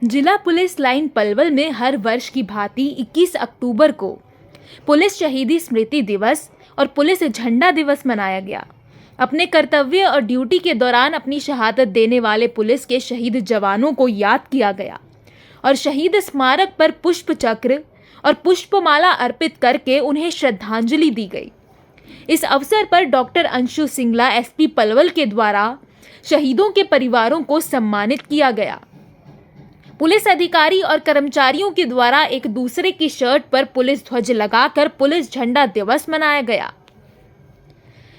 जिला police line Palwal में हर वर्ष की भांति 21 अक्टूबर को पुलिस शहीदी स्मृति दिवस और पुलिस झंडा दिवस मनाया गया। अपने कर्तव्य और ड्यूटी के दौरान अपनी शहादत देने वाले पुलिस के शहीद जवानों को याद किया गया और शहीद स्मारक पर पुष्प चक्र और पुष्पमाला अर्पित करके उन्हें श्रद्धांजलि दी गई। इस अवसर पर डॉक्टर अंशु सिंगला एसपी पलवल के द्वारा शहीदों के परिवारों को सम्मानित किया गया। पुलिस अधिकारी और कर्मचारियों के द्वारा एक दूसरे की शर्ट पर पुलिस ध्वज लगाकर पुलिस झंडा दिवस मनाया गया।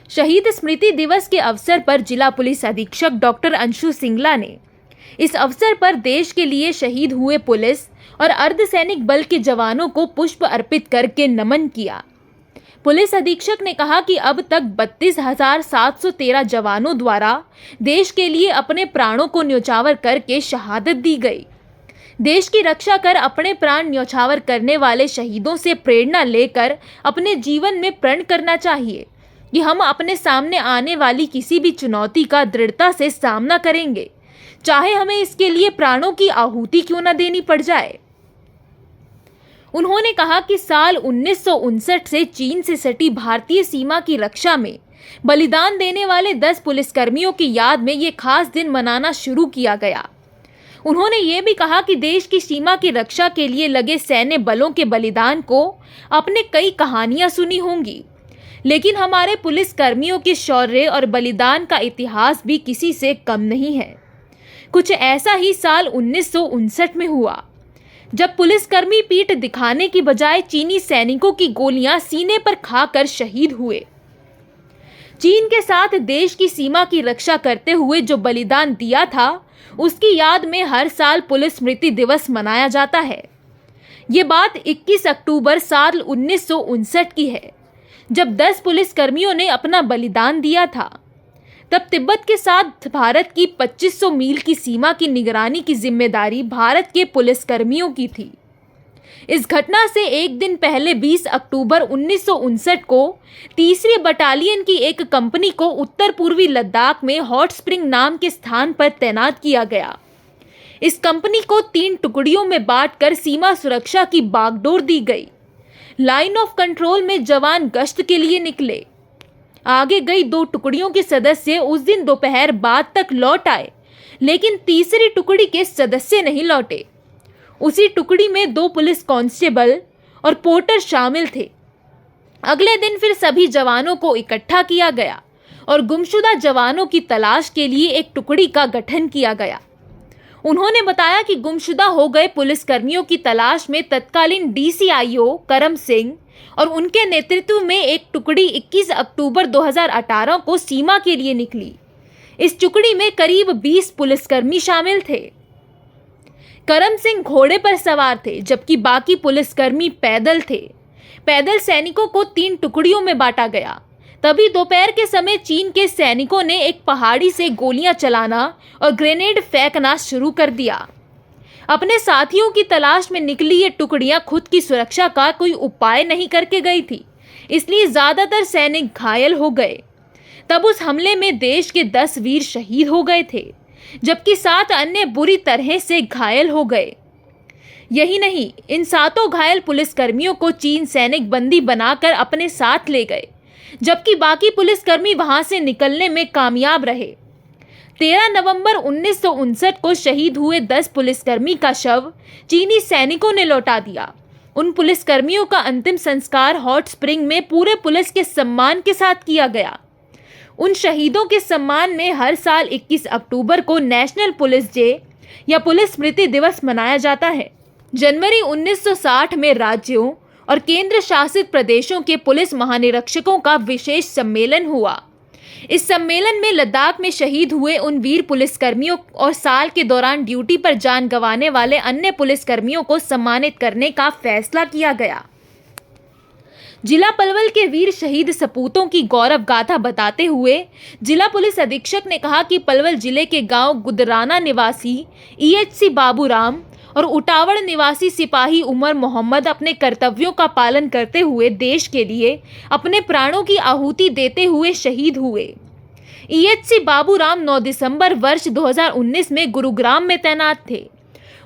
शहीद स्मृति दिवस के अवसर पर जिला पुलिस अधीक्षक डॉक्टर अंशु सिंगला ने इस अवसर पर देश के लिए शहीद हुए पुलिस और अर्धसैनिक बल के जवानों को पुष्प अर्पित करके नमन किया। पुलिस अधीक्षक ने कहा कि अब तक 32,713 जवानों द्वारा देश के लिए अपने प्राणों को न्यौछावर करके शहादत दी गई। देश की रक्षा कर अपने प्राण न्यौछावर करने वाले शहीदों से प्रेरणा लेकर अपने जीवन में प्रण करना चाहिए कि हम अपने सामने आने वाली किसी भी चुनौती का दृढ़ता से सामना करेंगे, चाहे हमें इसके लिए प्राणों की आहुति क्यों न देनी पड़ जाए। उन्होंने कहा कि साल 1959 से चीन से सटी भारतीय सीमा की रक्षा में बलिदान देने वाले 10 पुलिसकर्मियों की याद में ये खास दिन मनाना शुरू किया गया। उन्होंने ये भी कहा कि देश की सीमा की रक्षा के लिए लगे सैन्य बलों के बलिदान को आपने कई कहानियां सुनी होंगी, लेकिन हमारे पुलिस कर्मियों के शौर्य और बलिदान का इतिहास भी किसी से कम नहीं है। कुछ ऐसा ही साल 1959 में हुआ, जब पुलिसकर्मी पीठ दिखाने की बजाय चीनी सैनिकों की गोलियां सीने पर खाकर शहीद हुए। चीन के साथ देश की सीमा की रक्षा करते हुए जो बलिदान दिया था, उसकी याद में हर साल पुलिस स्मृति दिवस मनाया जाता है। ये बात 21 अक्टूबर साल 1959 की है, जब 10 पुलिसकर्मियों ने अपना बलिदान दिया था। तब तिब्बत के साथ भारत की 2500 मील की सीमा की निगरानी की जिम्मेदारी भारत के पुलिसकर्मियों की थी। इस घटना से एक दिन पहले 20 अक्टूबर 1959 को 3री बटालियन की एक कंपनी को उत्तर पूर्वी लद्दाख में हॉट स्प्रिंग नाम के स्थान पर तैनात किया गया। इस कंपनी को 3 टुकड़ियों में बांटकर सीमा सुरक्षा की बागडोर दी गई। लाइन ऑफ कंट्रोल में जवान गश्त के लिए निकले। आगे गई 2 टुकड़ियों के सदस्य उस दिन दोपहर बाद तक लौट आए, लेकिन तीसरी टुकड़ी के सदस्य नहीं लौटे। उसी टुकड़ी में 2 पुलिस कांस्टेबल और पोर्टर शामिल थे। अगले दिन फिर सभी जवानों को इकट्ठा किया गया और गुमशुदा जवानों की तलाश के लिए एक टुकड़ी का गठन किया गया। उन्होंने बताया कि गुमशुदा हो गए पुलिसकर्मियों की तलाश में तत्कालीन DCIO करम सिंह और उनके नेतृत्व में एक टुकड़ी 21 अक्टूबर 2018 को सीमा के लिए निकली। इस टुकड़ी में करीब 20 पुलिसकर्मी शामिल थे। करम सिंह घोड़े पर सवार थे, जबकि बाकी पुलिसकर्मी पैदल थे। पैदल सैनिकों को 3 टुकड़ियों में बांटा गया। तभी दोपहर के समय चीन के सैनिकों ने एक पहाड़ी से गोलियां चलाना और ग्रेनेड फेंकना शुरू कर दिया। अपने साथियों की तलाश में निकली ये टुकड़ियां खुद की सुरक्षा का कोई उपाय नहीं करके गई थी, इसलिए ज्यादातर सैनिक घायल हो गए। तब उस हमले में देश के 10 वीर शहीद हो गए थे, जबकि 7 अन्य बुरी तरह से घायल हो गए। यही नहीं, इन 7 घायल पुलिसकर्मियों को चीन सैनिक बंदी बनाकर अपने साथ ले गए, जबकि बाकी पुलिसकर्मी वहां से निकलने में कामयाब रहे। 13 नवंबर 1959 को शहीद हुए 10 पुलिसकर्मी का शव चीनी सैनिकों ने लौटा दिया। उन पुलिसकर्मियों का अंतिम संस्कार हॉट स्प्रिंग में पूरे पुलिस के सम्मान के साथ किया गया। उन शहीदों के सम्मान में हर साल 21 अक्टूबर को नेशनल पुलिस डे या पुलिस स्मृति दिवस मनाया जाता है। जनवरी 1960 में राज्यों और केंद्र शासित प्रदेशों के पुलिस महानिरीक्षकों का विशेष सम्मेलन हुआ। इस सम्मेलन में लद्दाख में शहीद हुए उन वीर पुलिसकर्मियों और साल के दौरान ड्यूटी पर जान गंवाने वाले अन्य पुलिसकर्मियों को सम्मानित करने का फैसला किया गया। जिला पलवल के वीर शहीद सपूतों की गौरव गाथा बताते हुए जिला पुलिस अधीक्षक ने कहा कि पलवल जिले के गांव गुदराना निवासी EHC बाबूराम और उटावड़ निवासी सिपाही उमर मोहम्मद अपने कर्तव्यों का पालन करते हुए देश के लिए अपने प्राणों की आहुति देते हुए शहीद हुए। EHC बाबूराम 9 दिसंबर वर्ष 2019 में गुरुग्राम में तैनात थे।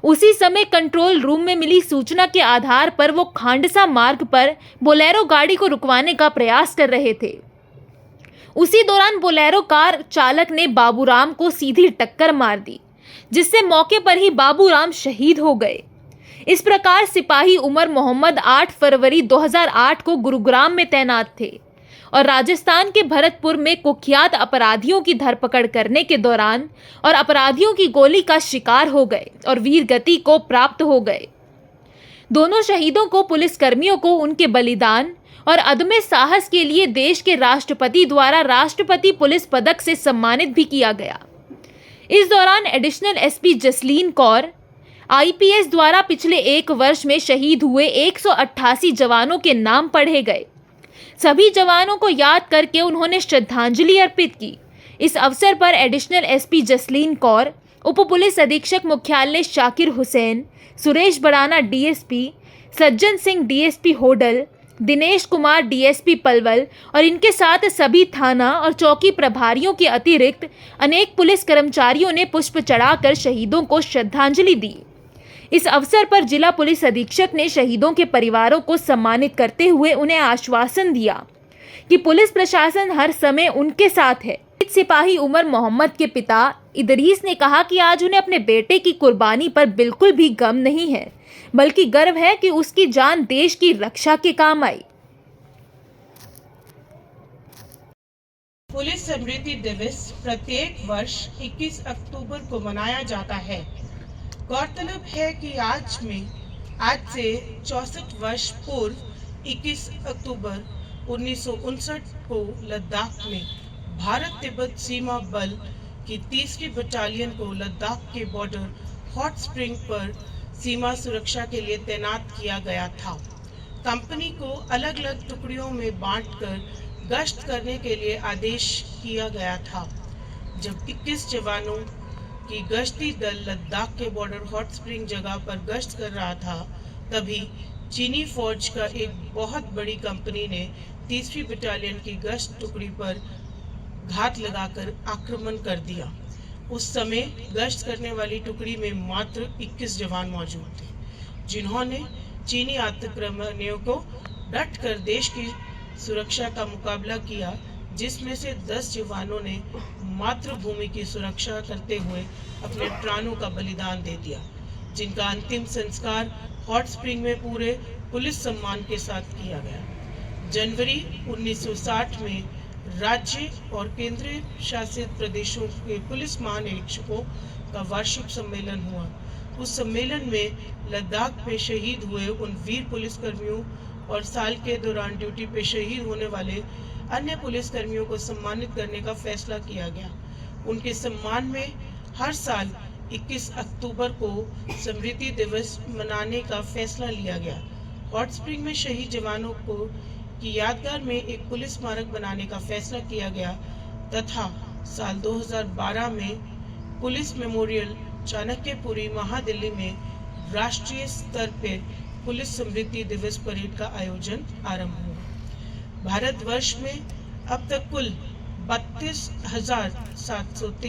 उसी समय कंट्रोल रूम में मिली सूचना के आधार पर वो खांडसा मार्ग पर बोलेरो गाड़ी को रुकवाने का प्रयास कर रहे थे। उसी दौरान बोलेरो कार चालक ने बाबूराम को सीधी टक्कर मार दी, जिससे मौके पर ही बाबूराम शहीद हो गए। इस प्रकार सिपाही उमर मोहम्मद 8 फरवरी 2008 को गुरुग्राम में तैनात थे और राजस्थान के भरतपुर में कुख्यात अपराधियों की धरपकड़ करने के दौरान और अपराधियों की गोली का शिकार हो गए और वीर गति को प्राप्त हो गए। दोनों शहीदों को पुलिसकर्मियों को उनके बलिदान और अदम्य साहस के लिए देश के राष्ट्रपति द्वारा राष्ट्रपति पुलिस पदक से सम्मानित भी किया गया। इस दौरान additional SP Jasleen Kaur IPS द्वारा पिछले 1 वर्ष में शहीद हुए 188 जवानों के नाम पढ़े गए। सभी जवानों को याद करके उन्होंने श्रद्धांजलि अर्पित की। इस अवसर पर एडिशनल एसपी जसलीन कौर, उप पुलिस अधीक्षक मुख्यालय Shakir Hussain, Suresh Badana DSP, Sajjan Singh DSP Hodal, Dinesh Kumar DSP Palwal और इनके साथ सभी थाना और चौकी प्रभारियों के अतिरिक्त अनेक पुलिस कर्मचारियों ने पुष्प चढ़ाकर शहीदों को श्रद्धांजलि दी। इस अवसर पर जिला पुलिस अधीक्षक ने शहीदों के परिवारों को सम्मानित करते हुए उन्हें आश्वासन दिया कि पुलिस प्रशासन हर समय उनके साथ है। सिपाही उमर मोहम्मद के पिता इदरीस ने कहा कि आज उन्हें अपने बेटे की कुर्बानी पर बिल्कुल भी गम नहीं है, बल्कि गर्व है कि उसकी जान देश की रक्षा के काम आई। पुलिस स्मृति दिवस प्रत्येक वर्ष 21 अक्टूबर को मनाया जाता है। गौरतलब है कि आज से 64 वर्ष पूर्व 21 अक्टूबर 1959 को लद्दाख में भारत तिब्बत सीमा बल की 3री बटालियन को लद्दाख के बॉर्डर हॉट स्प्रिंग पर सीमा सुरक्षा के लिए तैनात किया गया था। कंपनी को अलग अलग टुकड़ियों में बांटकर गश्त करने के लिए आदेश किया गया था। जब 21 जवानों की गश्ती दल लद्दाख के बॉर्डर हॉट स्प्रिंग जगह पर गश्त कर रहा था, तभी चीनी फौज का एक बहुत बड़ी कंपनी ने 3री बटालियन की गश्त टुकड़ी पर घात लगाकर आक्रमण कर दिया। उस समय गश्त करने वाली टुकड़ी में मात्र 21 जवान मौजूद थे, जिन्होंने चीनी आक्रमणियों को डट कर देश की सुरक्षा का मुकाबला किया, जिसमें से 10 जवानों ने मातृभूमि की सुरक्षा करते हुए अपने प्राणों का बलिदान दे दिया, जिनका अंतिम संस्कार हॉट स्प्रिंग में पूरे पुलिस सम्मान के साथ किया गया। जनवरी 1960 में राज्य और केंद्रीय शासित प्रदेशों के पुलिस महानिरीक्षकों का वार्षिक सम्मेलन हुआ। उस सम्मेलन में लद्दाख में शहीद हुए उन वीर पुलिसकर्मियों और साल के दौरान ड्यूटी पे शहीद होने वाले अन्य पुलिसकर्मियों को सम्मानित करने का फैसला किया गया। उनके सम्मान में हर साल 21 अक्टूबर को स्मृति दिवस मनाने का फैसला लिया गया। हॉट स्प्रिंग में शहीद जवानों को की यादगार में एक पुलिस स्मारक बनाने का फैसला किया गया तथा साल 2012 में पुलिस मेमोरियल चाणक्यपुरी महादिल्ली में राष्ट्रीय स्तर पर पुलिस स्मृति दिवस परेड का आयोजन आरंभ हुआ। भारतवर्ष में अब तक कुल 32,703